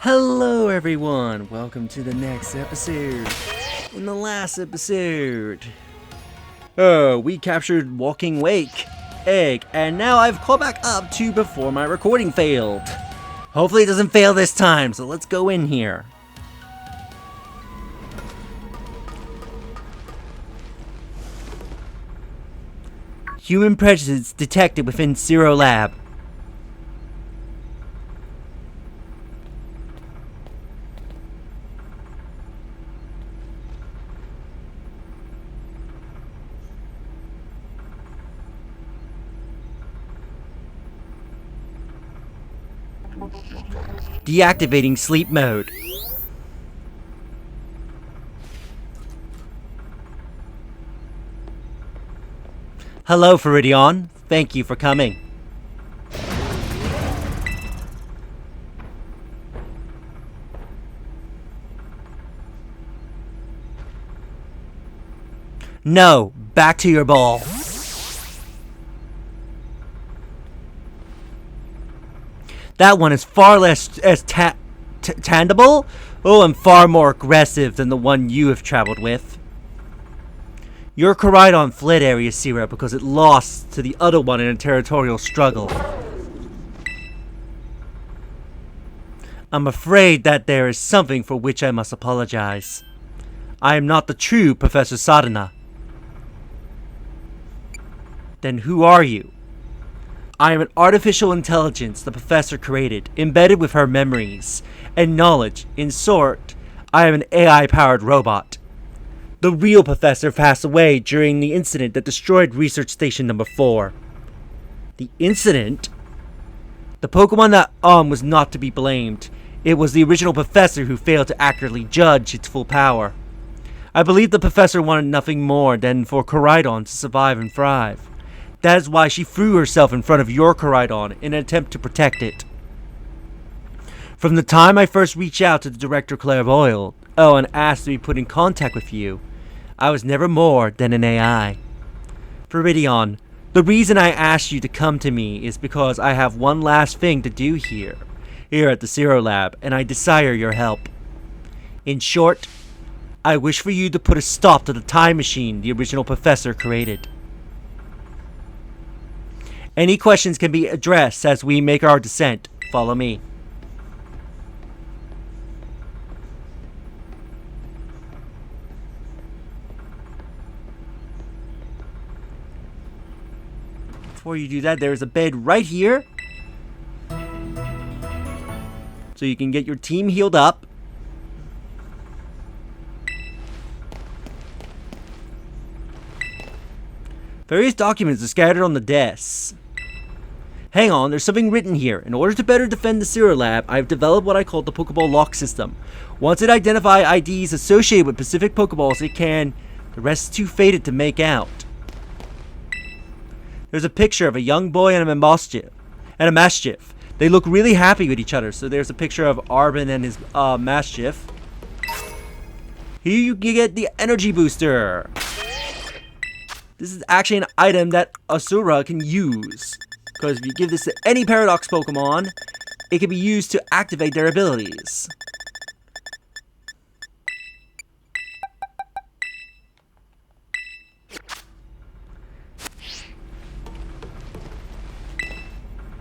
Hello everyone, welcome to the next episode. In the last episode, we captured Walking Wake Egg, and now I've called back up to before my recording failed. Hopefully it doesn't fail this time, so let's go in here. Human presence detected within Zero Lab. Deactivating sleep mode. Hello, Feridion. Thank you for coming. No, back to your ball. That one is far less tangible, and far more aggressive than the one you have traveled with. Your Koridon fled Area Zero because it lost to the other one in a territorial struggle. I'm afraid that there is something for which I must apologize. I am not the true Professor Sada. Then who are you? I am an artificial intelligence the professor created, embedded with her memories and knowledge. In short, I am an AI-powered robot. The real professor passed away during the incident that destroyed Research Station Number 4. The incident? The Pokemon that was not to be blamed. It was the original professor who failed to accurately judge its full power. I believe the professor wanted nothing more than for Koridon to survive and thrive. That is why she threw herself in front of your Koridon in an attempt to protect it. From the time I first reached out to the Director Clairvoyant, and asked to be put in contact with you, I was never more than an AI. Feridion, the reason I asked you to come to me is because I have one last thing to do here at the Zero Lab, and I desire your help. In short, I wish for you to put a stop to the time machine the original professor created. Any questions can be addressed as we make our descent. Follow me. Before you do that, there is a bed right here. So you can get your team healed up. Various documents are scattered on the desks. Hang on, there's something written here. In order to better defend the Zero Lab, I've developed what I call the Pokeball lock system. Once it identifies IDs associated with specific Pokeballs, it can. The rest is too faded to make out. There's a picture of a young boy and a Mastiff. They look really happy with each other. So there's a picture of Arbin and his Mastiff. Here you get the energy booster. This is actually an item that Asura can use. Because if you give this to any Paradox Pokemon, it can be used to activate their abilities.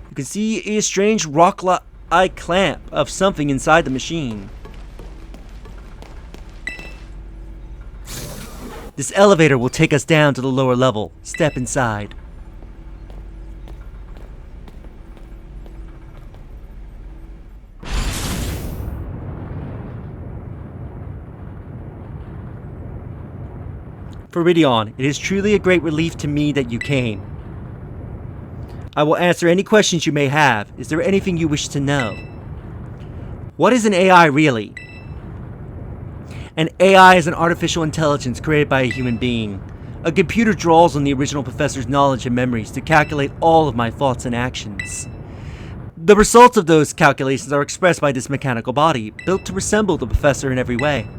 You can see a strange rock-like clamp of something inside the machine. This elevator will take us down to the lower level. Step inside. Feridion, it is truly a great relief to me that you came. I will answer any questions you may have. Is there anything you wish to know? What is an AI really? An AI is an artificial intelligence created by a human being. A computer draws on the original professor's knowledge and memories to calculate all of my thoughts and actions. The results of those calculations are expressed by this mechanical body, built to resemble the professor in every way.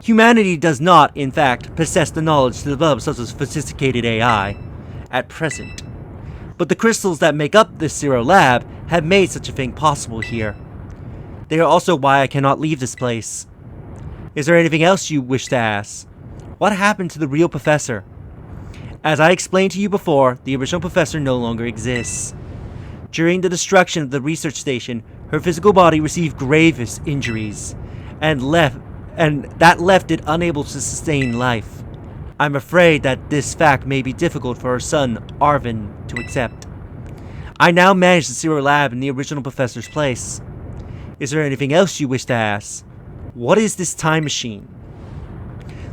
Humanity does not, in fact, possess the knowledge to develop such a sophisticated AI at present. But the crystals that make up this Zero Lab have made such a thing possible here. They are also why I cannot leave this place. Is there anything else you wish to ask? What happened to the real professor? As I explained to you before, the original professor no longer exists. During the destruction of the research station, her physical body received gravest injuries, and that left it unable to sustain life. I'm afraid that this fact may be difficult for her son, Arvin, to accept. I now manage the Zero Lab in the original professor's place. Is there anything else you wish to ask? What is this time machine?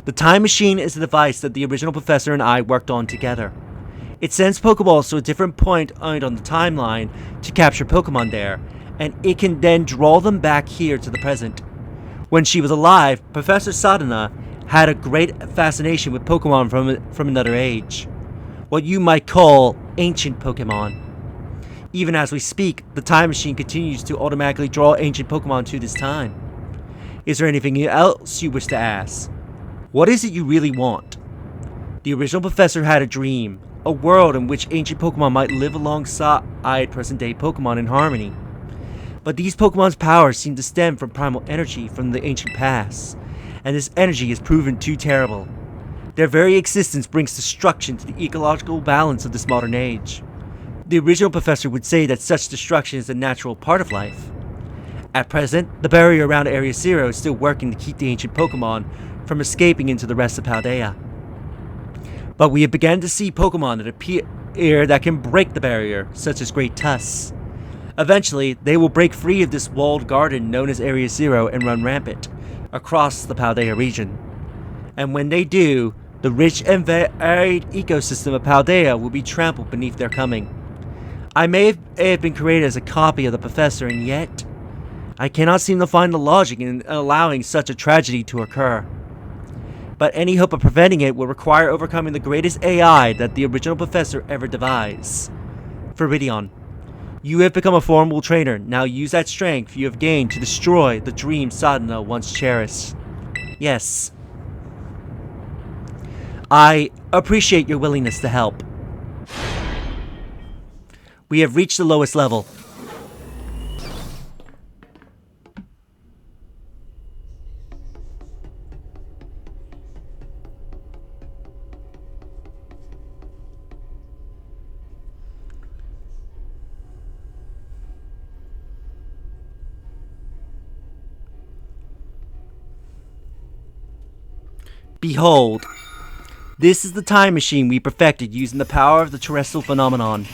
The time machine is a device that the original professor and I worked on together. It sends Pokeballs to a different point on the timeline to capture Pokemon there, and it can then draw them back here to the present. When she was alive, Professor Sada had a great fascination with Pokemon from another age. What you might call ancient Pokemon. Even as we speak, the time machine continues to automatically draw ancient Pokemon to this time. Is there anything else you wish to ask? What is it you really want? The original professor had a dream, a world in which ancient Pokemon might live alongside present-day Pokemon in harmony. But these Pokemon's powers seem to stem from primal energy from the ancient past, and this energy is proven too terrible. Their very existence brings destruction to the ecological balance of this modern age. The original professor would say that such destruction is a natural part of life. At present, the barrier around Area Zero is still working to keep the ancient Pokemon from escaping into the rest of Paldea. But we have begun to see Pokemon that appear that can break the barrier, such as Great Tusks. Eventually, they will break free of this walled garden known as Area Zero and run rampant across the Paldea region. And when they do, the rich and varied ecosystem of Paldea will be trampled beneath their coming. I may have been created as a copy of the professor, and yet I cannot seem to find the logic in allowing such a tragedy to occur. But any hope of preventing it will require overcoming the greatest AI that the original professor ever devised. Viridion, you have become a formidable trainer. Now use that strength you have gained to destroy the dream Sada once cherished. Yes. I appreciate your willingness to help. We have reached the lowest level. Behold, this is the time machine we perfected using the power of the terrestrial phenomenon.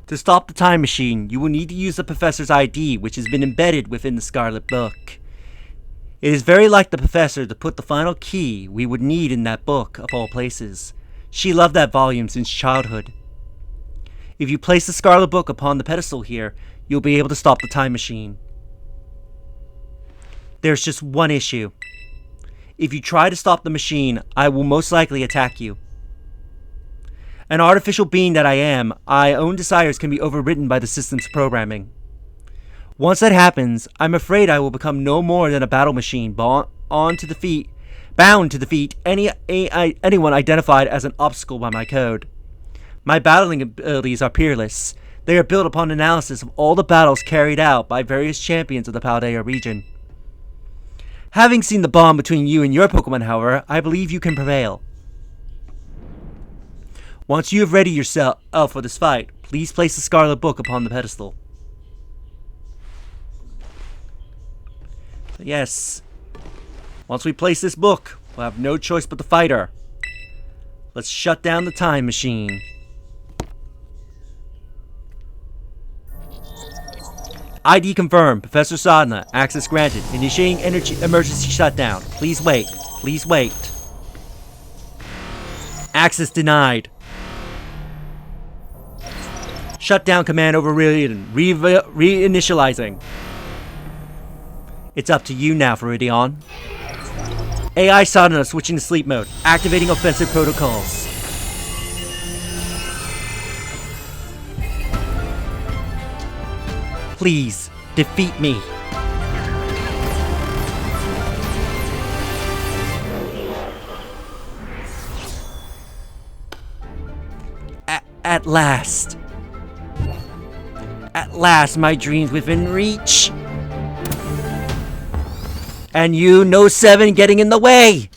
To stop the time machine, you will need to use the professor's ID, which has been embedded within the Scarlet book. It is very like the professor to put the final key we would need in that book, of all places. She loved that volume since childhood. If you place the Scarlet book upon the pedestal here, you'll be able to stop the time machine. There's just one issue. If you try to stop the machine, I will most likely attack you. An artificial being that I am, my own desires can be overridden by the system's programming. Once that happens, I'm afraid I will become no more than a battle machine bound to defeat anyone identified as an obstacle by my code. My battling abilities are peerless. They are built upon analysis of all the battles carried out by various champions of the Paldea region. Having seen the bond between you and your Pokemon, however, I believe you can prevail. Once you have readied yourself for this fight, please place the Scarlet book upon the pedestal. Yes. Once we place this book, we'll have no choice but to fight her. Let's shut down the time machine. ID confirmed. Professor Sada. Access granted. Initiating emergency shutdown. Please wait. Please wait. Access denied. Shutdown command overridden. Reinitializing. It's up to you now, Viridion. AI Sada switching to sleep mode. Activating offensive protocols. Please, defeat me. At last. At last, my dreams within reach. And you, no 7, getting in the way!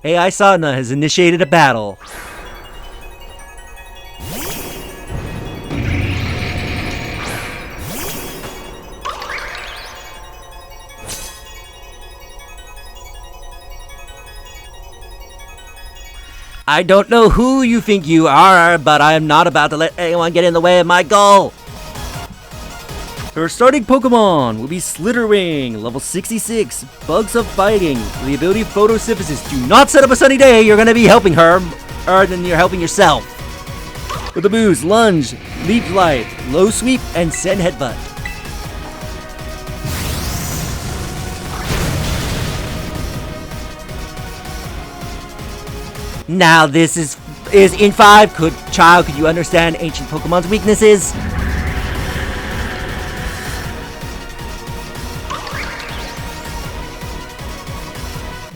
AI Sada has initiated a battle. I don't know who you think you are, but I am not about to let anyone get in the way of my goal. Her starting Pokemon will be Slitterwing, level 66, Bugs of Fighting, with the ability of Photosynthesis. Do not set up a sunny day, you're gonna be helping her, or then you're helping yourself. With the moves Lunge, Leaf Life, Low Sweep, and Send Headbutt. Now this is in 5. Could you understand ancient Pokemon's weaknesses?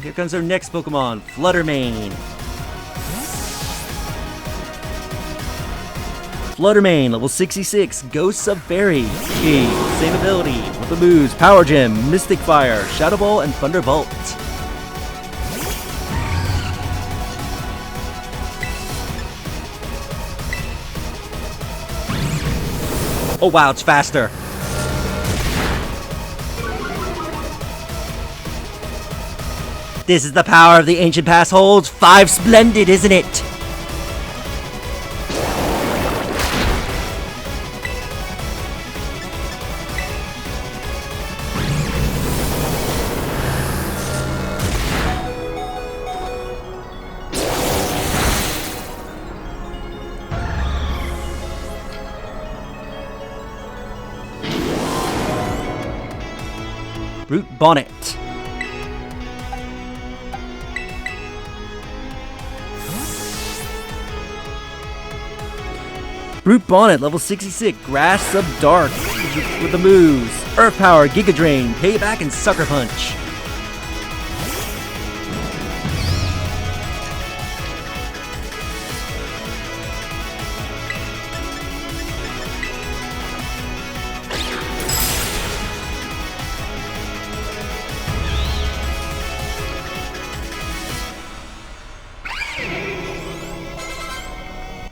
Here comes our next Pokemon, Fluttermane. Fluttermane, level 66, Ghosts of Fairy. Same ability, with the moves Power Gem, Mystic Fire, Shadow Ball, and Thunderbolt. Oh wow, it's faster. This is the power of the ancient past holds. 5 splendid, isn't it? Root Bonnet. Root Bonnet, level 66, Grasp of Dark, with the moves Earth Power, Giga Drain, Payback, and Sucker Punch.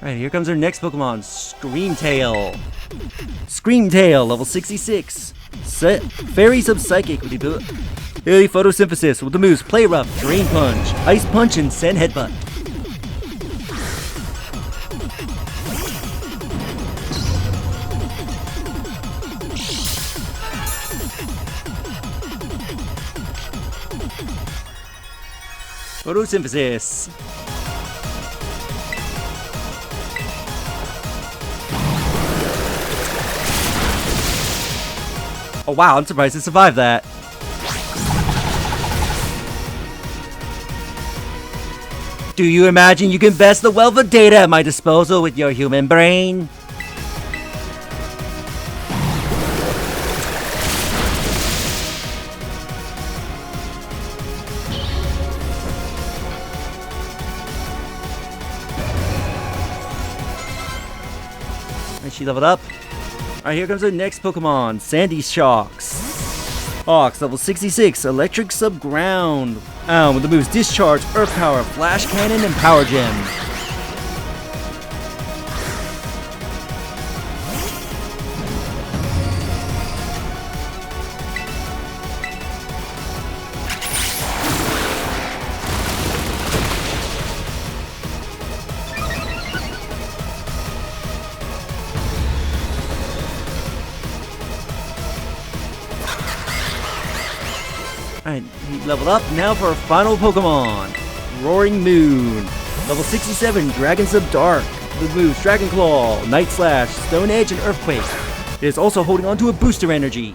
Alright, here comes our next Pokemon, Screamtail. Screamtail, level 66. Fairy Sub-Psychic with the ability Photosynthesis with the moves Play Rough, Drain Punch, Ice Punch, and Send Headbutt. Photosynthesis. Oh wow, I'm surprised it survived that. Do you imagine you can best the wealth of data at my disposal with your human brain? And she leveled up. Alright, here comes our next Pokemon, Sandy Shocks. Ox, level 66, Electric Subground. With the moves Discharge, Earth Power, Flash Cannon, and Power Gem. Alright, he leveled up. Now for our final Pokemon, Roaring Moon. Level 67, Dragon Sub Dark. The moves Dragon Claw, Night Slash, Stone Edge, and Earthquake. It is also holding on to a booster energy.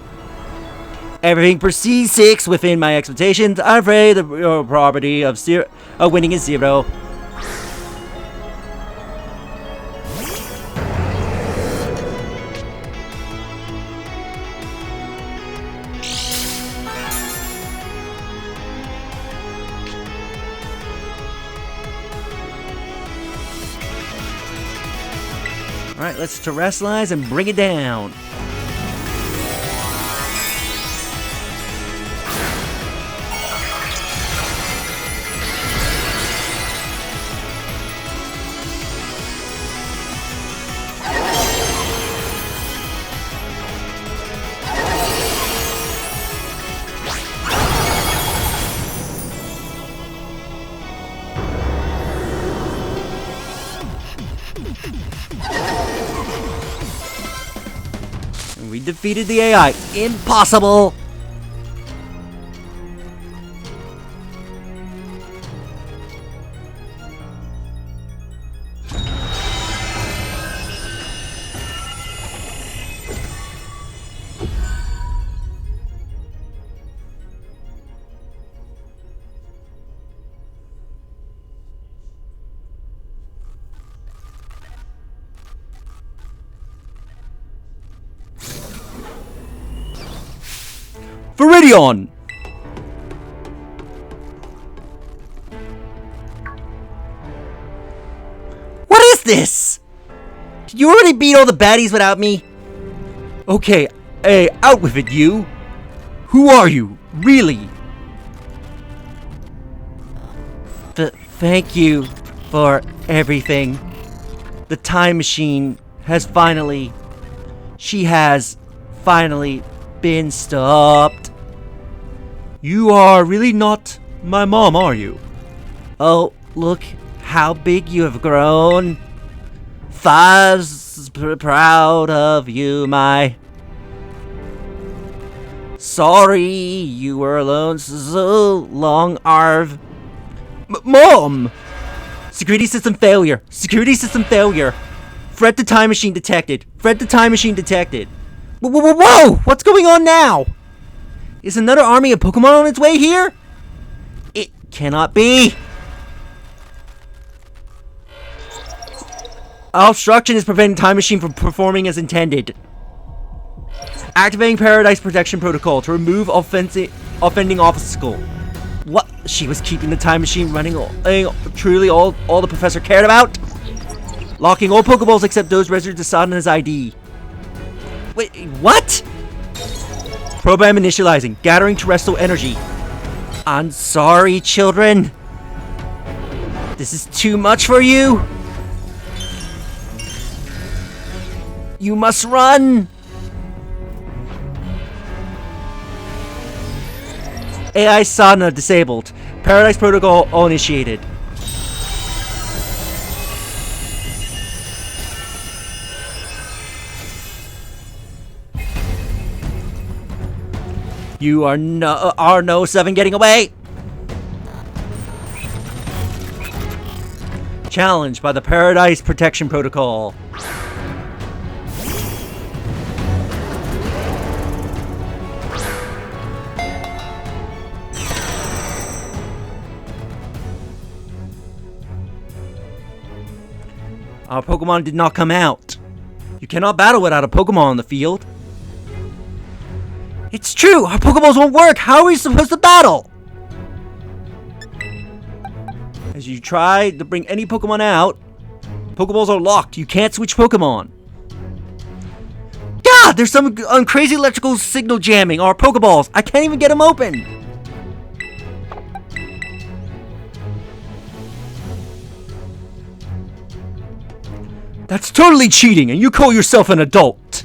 Everything proceeds 6 within my expectations. I'm afraid the probability of winning is 0. Alright, let's terrestrialize and bring it down. We defeated the AI. Impossible! Viridion! What is this? Did you already beat all the baddies without me? Okay, hey, out with it, you! Who are you, really? Thank you for everything. The time machine has finally... She has finally been stopped. You are really not my mom, are you? Oh, look how big you have grown. Fuzz, proud of you, my... Sorry you were alone so long, Arv. Mom! Security system failure. Security system failure. Fred the time machine detected. Fred the time machine detected. Whoa! What's going on now? Is another army of Pokemon on its way here? It cannot be. Obstruction is preventing Time Machine from performing as intended. Activating Paradise Protection Protocol to remove offending obstacle. What? She was keeping the Time Machine running truly all the Professor cared about? Locking all Pokeballs except those registered to Sada as ID. Wait, what? Program initializing. Gathering terrestrial energy. I'm sorry, children. This is too much for you. You must run. AI Sada disabled. Paradise Protocol initiated. You are no 7 getting away. Challenged by the Paradise Protection Protocol. Our Pokemon did not come out. You cannot battle without a Pokemon on the field. It's true! Our Pokeballs won't work! How are we supposed to battle? As you try to bring any Pokemon out, Pokeballs are locked. You can't switch Pokemon. God! There's some crazy electrical signal jamming our Pokeballs. I can't even get them open. That's totally cheating, and you call yourself an adult.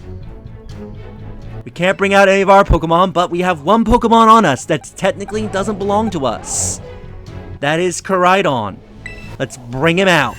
We can't bring out any of our Pokemon, but we have one Pokemon on us that technically doesn't belong to us. That is Koraidon. Let's bring him out.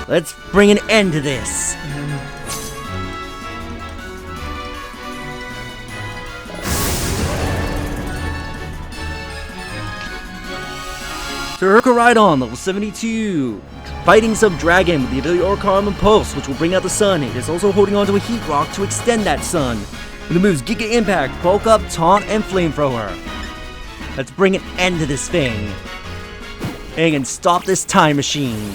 Let's bring an end to this. Sir Koraidon, level 72. Fighting some dragon with the ability Orichalcum Impulse, which will bring out the sun. It is also holding onto a heat rock to extend that sun. With the moves Giga Impact, Bulk Up, Taunt, and Flamethrower. Let's bring an end to this thing. And stop this time machine.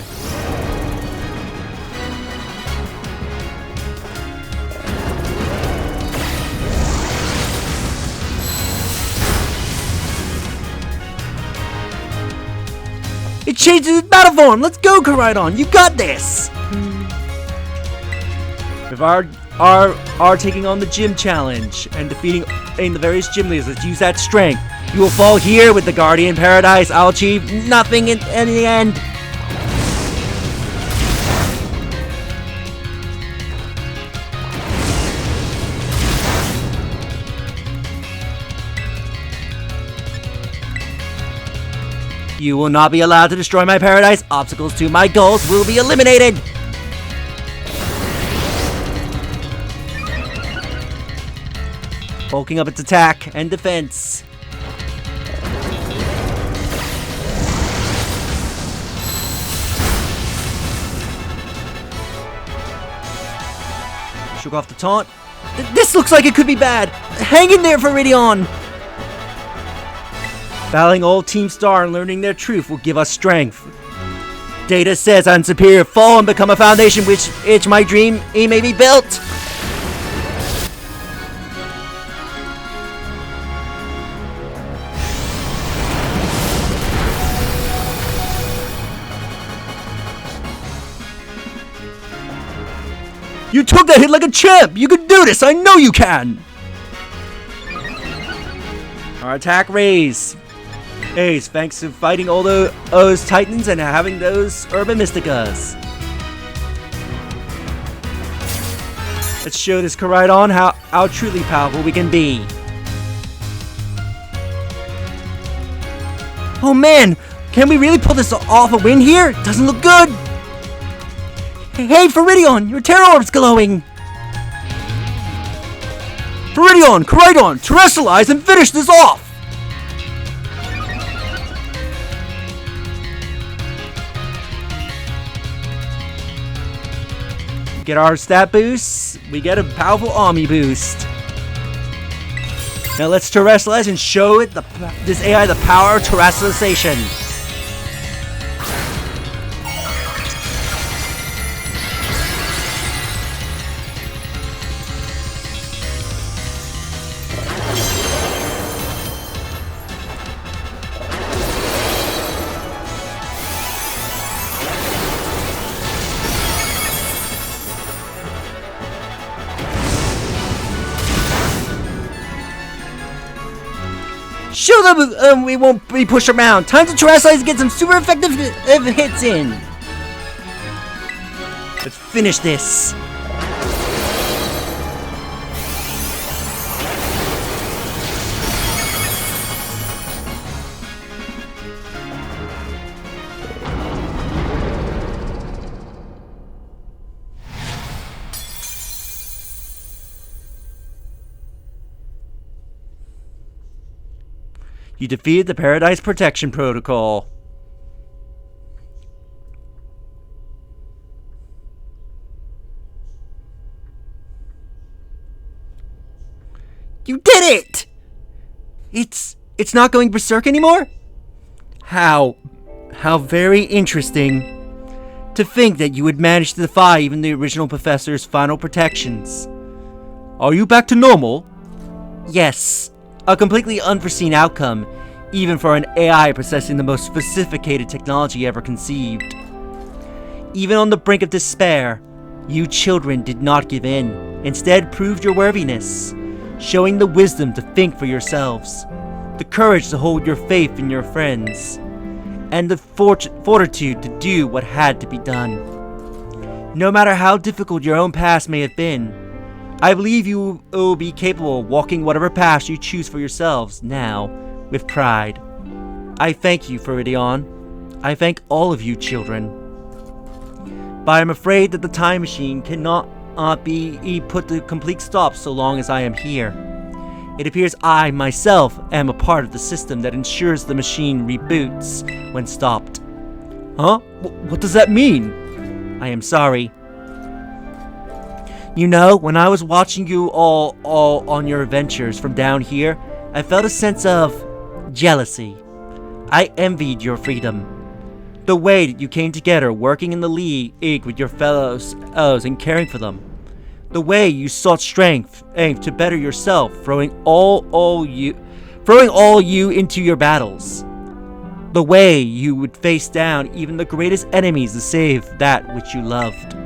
It changed its battle form! Let's go, Koraidon! You got this! If are taking on the gym challenge and defeating the various gym leaders, let's use that strength. You will fall here with the Guardian Paradise. I'll achieve nothing in the end. You will not be allowed to destroy my paradise. Obstacles to my goals will be eliminated. Bulking up its attack and defense. Shook off the taunt. This looks like it could be bad. Hang in there, Viridion. Battling old Team Star and learning their truth will give us strength. Data says I'm superior. Fall and become a foundation which it's my dream it may be built. You took that hit like a champ! You can do this! I know you can! Our attack raise. Ace, thanks to fighting all those titans and having those urban mysticas. Let's show this Koraidon how truly powerful we can be. Oh man! Can we really pull this off a win here? Doesn't look good! Hey, Viridion! Your Terror Orb's glowing! Viridion! Koraidon! Terrestrialize and finish this off! Get our stat boosts. We get a powerful Army boost. Now let's terrestrialize and show it this AI the power of terrestrialization. Show them we won't be pushed around. Time to terrestrialize and get some super effective hits in. Let's finish this. You defeated the Paradise Protection Protocol. You did it! It's not going berserk anymore? How very interesting. To think that you would manage to defy even the original professor's final protections. Are you back to normal? Yes. A completely unforeseen outcome, even for an AI possessing the most sophisticated technology ever conceived. Even on the brink of despair, you children did not give in. Instead, proved your worthiness, showing the wisdom to think for yourselves, the courage to hold your faith in your friends, and the fortitude to do what had to be done. No matter how difficult your own past may have been, I believe you will be capable of walking whatever path you choose for yourselves now, with pride. I thank you, Viridion. I thank all of you children. but I am afraid that the time machine cannot be put to complete stop so long as I am here. It appears I, myself, am a part of the system that ensures the machine reboots when stopped. Huh? What does that mean? I am sorry. You know, when I was watching you all on your adventures from down here, I felt a sense of jealousy. I envied your freedom. The way that you came together, working in the league with your fellows and caring for them. The way you sought strength to better yourself, throwing all you into your battles. The way you would face down even the greatest enemies to save that which you loved.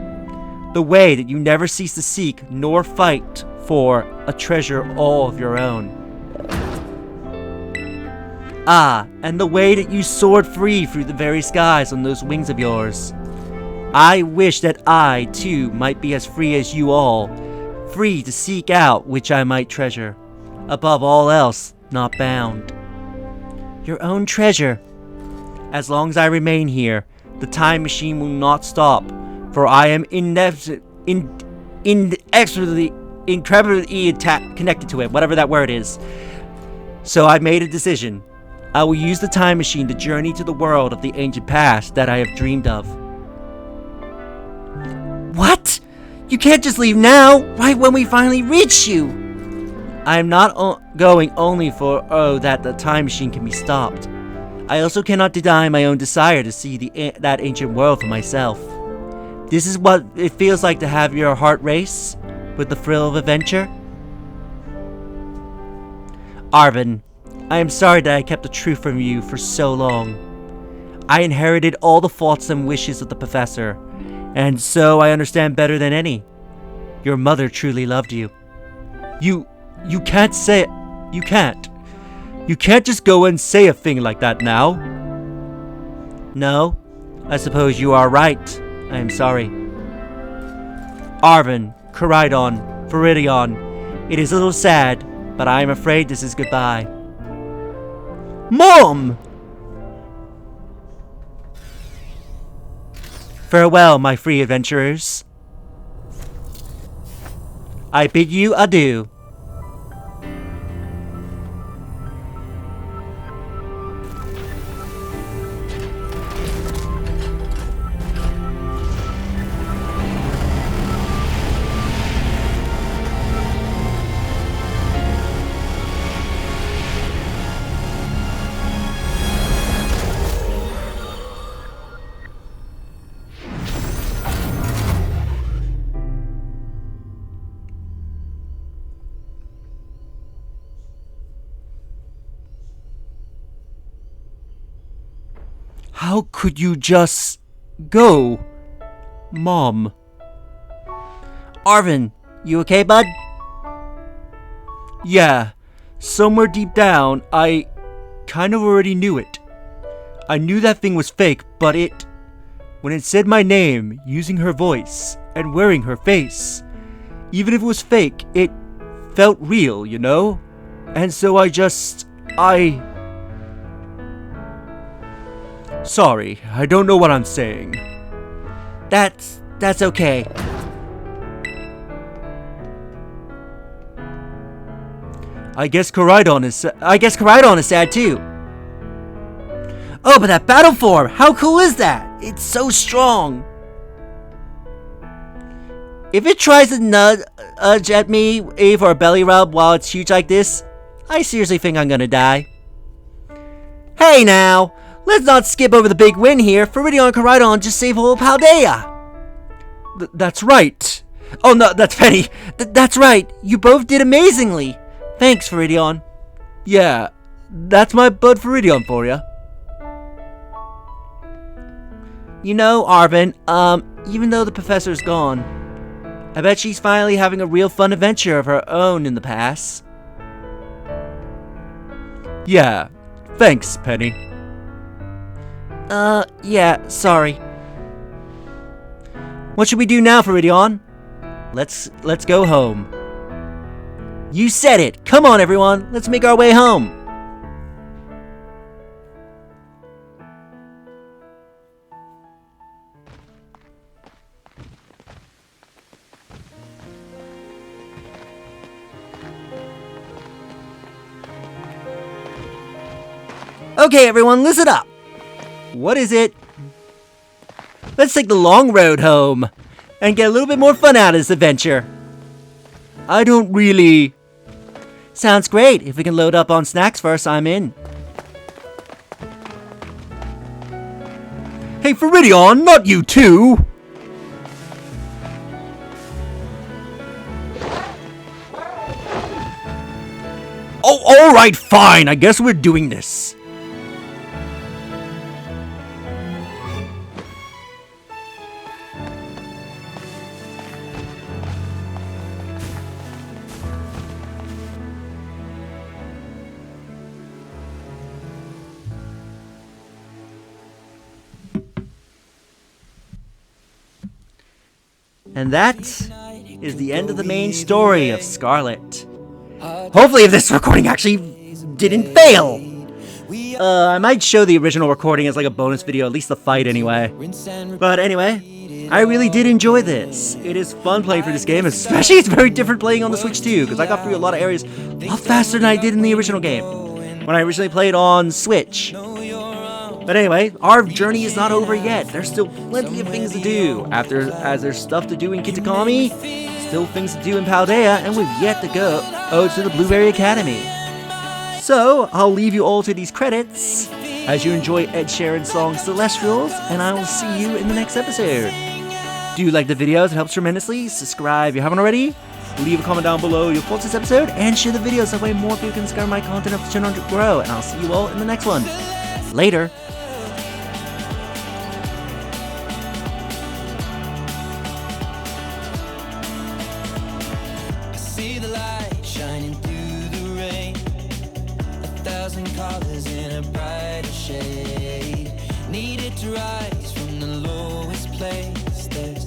The way that you never ceased to seek nor fight for a treasure all of your own. Ah, and the way that you soared free through the very skies on those wings of yours. I wish that I, too, might be as free as you all, free to seek out which I might treasure, above all else, not bound. Your own treasure. As long as I remain here, the time machine will not stop, for I am incredibly connected to it, whatever that word is. So I made a decision. I will use the time machine to journey to the world of the ancient past that I have dreamed of. What? You can't just leave now, right when we finally reach you! I am not going only for that the time machine can be stopped. I also cannot deny my own desire to see that ancient world for myself. This is what it feels like to have your heart race with the thrill of adventure. Arvin, I am sorry that I kept the truth from you for so long. I inherited all the thoughts and wishes of the professor, and so I understand better than any. Your mother truly loved you. You can't say it. You can't. You can't just go and say a thing like that now. No, I suppose you are right. I am sorry. Arvin, Coridon, Viridion, it is a little sad, but I am afraid this is goodbye. Mom! Farewell, my free adventurers. I bid you adieu. How could you just go, Mom? Arvin, you okay, bud? Yeah, somewhere deep down, I kind of already knew it. I knew that thing was fake, but when it said my name, using her voice, and wearing her face, even if it was fake, it felt real, you know? And so Sorry, I don't know what I'm saying. That's okay. I guess Coridon is sad too. Oh, but that battle form! How cool is that? It's so strong. If it tries to nudge at me for a belly rub while it's huge like this, I seriously think I'm gonna die. Hey now! Let's not skip over the big win here. Viridion and Coridon just saved whole Paldea. That's right. Oh no, that's Penny. That's right. You both did amazingly. Thanks, Viridion. Yeah, that's my bud Viridion for ya. You know, Arvin, even though the professor's gone, I bet she's finally having a real fun adventure of her own in the past. Yeah, thanks, Penny. Yeah, sorry. What should we do now, Viridion? Let's go home. You said it! Come on, everyone! Let's make our way home! Okay, everyone, listen up. What is it? Let's take the long road home and get a little bit more fun out of this adventure. I don't really... Sounds great. If we can load up on snacks first, I'm in. Hey, Viridion, not you too! Oh, alright, fine. I guess we're doing this. And that is the end of the main story of Scarlet. Hopefully, if this recording actually didn't fail, I might show the original recording as like a bonus video, at least the fight anyway. But anyway, I really did enjoy this. It is fun playing for this game, especially it's very different playing on the Switch too, because I got through a lot of areas a lot faster than I did in the original game, when I originally played on Switch. But anyway, our journey is not over yet. There's still plenty of things to do. As there's stuff to do in Kitakami, still things to do in Paldea, and we've yet to go to the Blueberry Academy. So, I'll leave you all to these credits as you enjoy Ed Sheeran's song Celestials, and I will see you in the next episode. Do you like the videos? It helps tremendously. Subscribe if you haven't already. Leave a comment down below your thoughts on this episode, and share the videos so that way more people can discover my content up the channel to grow. And I'll see you all in the next one. Later. See the light shining through the rain, 1,000 colors in a brighter shade. Needed to rise from the lowest place. There's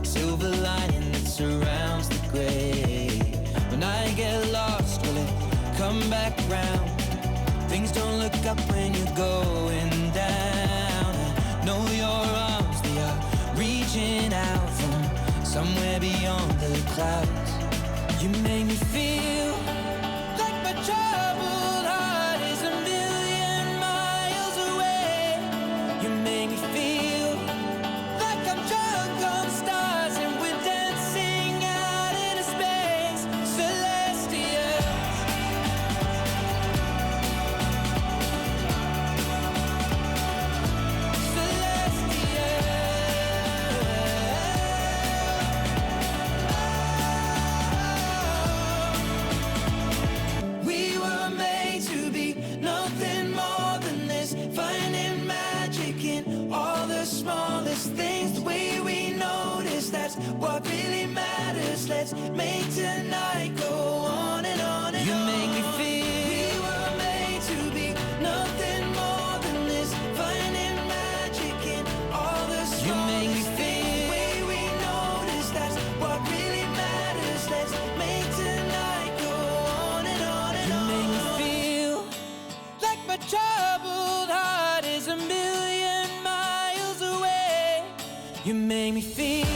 silver lining that surrounds the gray. When I get lost, will it come back around? Things don't look up when you're going down. I know your arms, they are reaching out from somewhere beyond the clouds. You make me feel like my troubled heart is a million miles away. You make me feel like I'm drunk on stars and we're dancing out into space. Celestials. We were made to be nothing more than this, finding magic in all the smallest things. The way we notice, that's what really matters. Let's make tonight go on and on and on. You make me feel we were made to be nothing more than this, finding magic in all the smallest things. You make me feel the way we notice, that's what really matters. Let's make tonight go on and on and on. You make me feel like my troubled heart is a million miles away. You make me feel